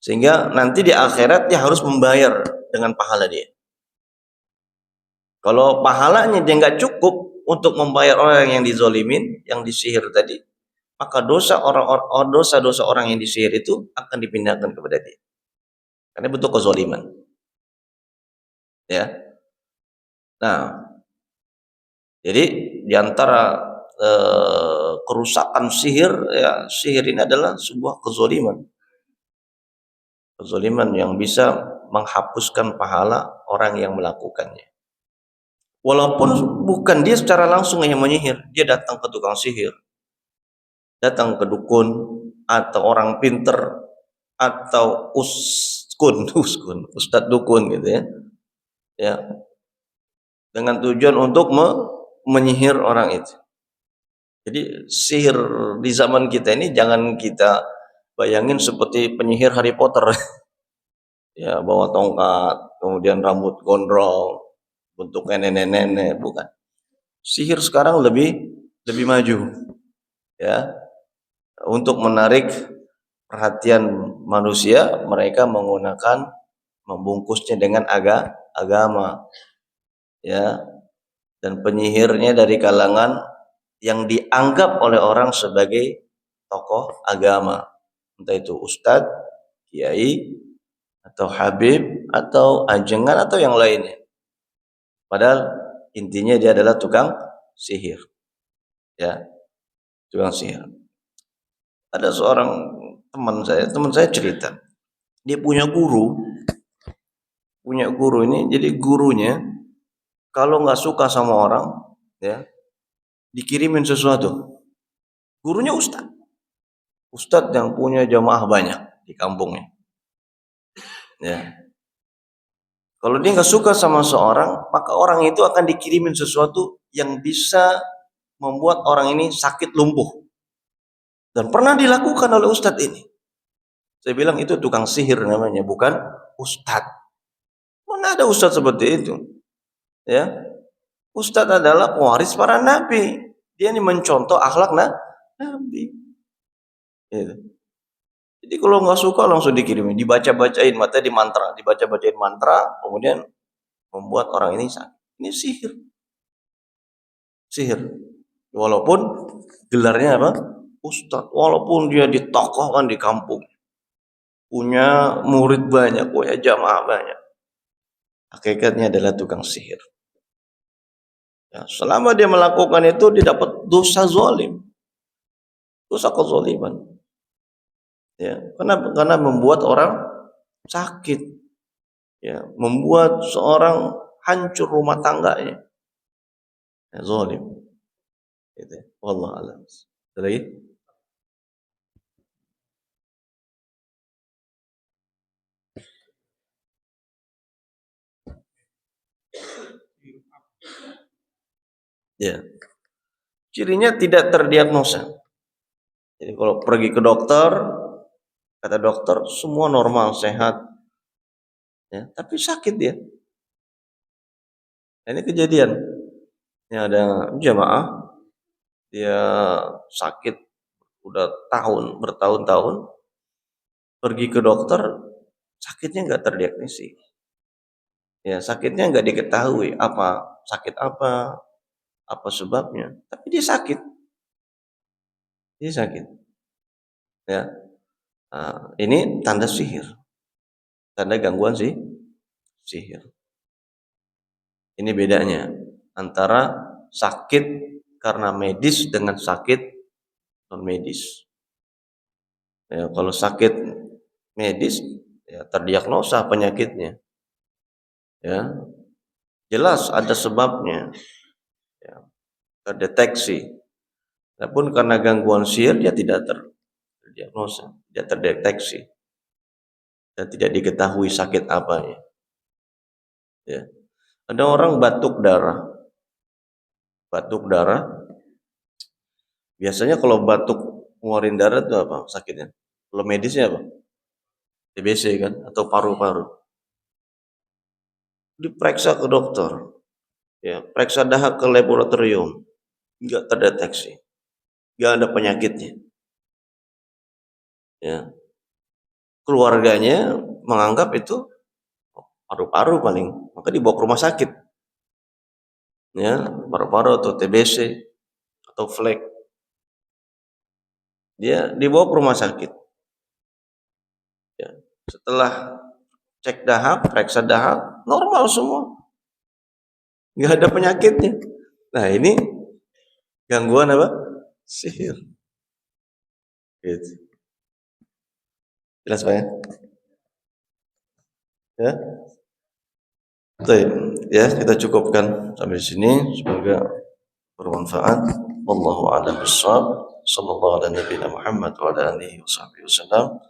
Sehingga nanti di akhirat dia harus membayar dengan pahala dia. Kalau pahalanya dia nggak cukup untuk membayar orang yang dizolimin, yang disihir tadi, maka dosa orang yang disihir itu akan dipindahkan kepada dia. Karena bentuk kezoliman. Ya. Nah, jadi diantara kerusakan sihir, ya sihir ini adalah sebuah kezoliman. Kezoliman yang bisa menghapuskan pahala orang yang melakukannya. Walaupun bukan dia secara langsung yang menyihir, dia datang ke tukang sihir, datang ke dukun atau orang pinter atau ustadz dukun gitu ya. Ya. Dengan tujuan untuk menyihir orang itu. Jadi sihir di zaman kita ini jangan kita bayangin seperti penyihir Harry Potter. Ya, bawa tongkat, kemudian rambut gondrong, bentuknya nenek-nenek, bukan. Sihir sekarang lebih maju. Ya. Untuk menarik perhatian manusia, mereka membungkusnya dengan agama. Ya. Dan penyihirnya dari kalangan yang dianggap oleh orang sebagai tokoh agama, entah itu ustadz, kiai, atau habib, atau ajengan, atau yang lainnya. Padahal intinya dia adalah tukang sihir. Ya, tukang sihir. Ada seorang teman saya cerita, dia punya guru ini, jadi gurunya kalau nggak suka sama orang, ya dikirimin sesuatu. Gurunya ustadz yang punya jamaah banyak di kampungnya. Ya, kalau dia nggak suka sama seorang, maka orang itu akan dikirimin sesuatu yang bisa membuat orang ini sakit lumpuh. Dan pernah dilakukan oleh ustadz ini. Saya bilang itu tukang sihir namanya, bukan ustadz. Mana ada ustadz seperti itu? Ya, ustadz adalah pewaris para nabi. Dia ini mencontoh akhlak nabi. Gitu. Jadi kalau nggak suka langsung dikirimin, dibaca-bacain, dibaca-bacain mantra, kemudian membuat orang ini sakit. Ini sihir. Walaupun gelarnya apa? ustadz, walaupun dia ditokohkan di kampung, punya murid banyak, punya jamaah banyak, hakikatnya adalah tukang sihir. Ya, selama dia melakukan itu, dia dapat dosa zalim, dosa kezaliman. Ya, karena membuat orang sakit, ya, membuat seorang hancur rumah tangganya, ya, zalim. Gitu. Wallahu a'lam. Ada lagi? Ya, cirinya tidak terdiagnosa. Jadi kalau pergi ke dokter, kata dokter semua normal, sehat, ya, tapi sakit dia. Nah, ini kejadian. Ini ada jamaah, dia sakit udah bertahun-tahun, pergi ke dokter, sakitnya nggak terdiagnosis. Ya, sakitnya nggak diketahui sakit apa sebabnya, tapi dia sakit. Dia sakit. Ya, nah, ini tanda sihir, tanda gangguan sihir. Ini bedanya antara sakit karena medis dengan sakit non medis. Ya, kalau sakit medis, ya terdiagnosa penyakitnya, ya jelas ada sebabnya, ya, terdeteksi. Namun karena gangguan sihir dia tidak terdiagnosa, tidak terdeteksi, dan tidak diketahui sakit apanya. Ya. Ada orang batuk darah. Biasanya kalau batuk ngeluarin darah itu apa sakitnya? Kalau medisnya apa? TBC kan, atau paru-paru. Diperiksa ke dokter, ya, periksa dahak ke laboratorium, nggak terdeteksi, nggak ada penyakitnya. Ya, keluarganya menganggap itu paru-paru paling, maka dibawa ke rumah sakit. Ya, paru-paru atau TBC atau flek, dia dibawa ke rumah sakit. Ya, setelah cek dahak, periksa dahak, normal semua, nggak ada penyakitnya. Nah ini gangguan apa? Sihir. Gitu. Jelas Pak ya? Ya, baik. Ya, kita cukupkan sampai sini. Semoga bermanfaat. Wallahu a'lam bishawab. Sallallahu ala nabiyyina Muhammad wa ala alihi washabbihi wasallam.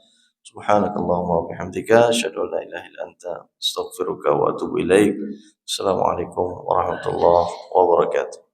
Subhanakallahumma wa bihamdika asyhadu an la ilaha illa anta astaghfiruka wa atubu ilaik. Assalamualaikum warahmatullahi wabarakatuh.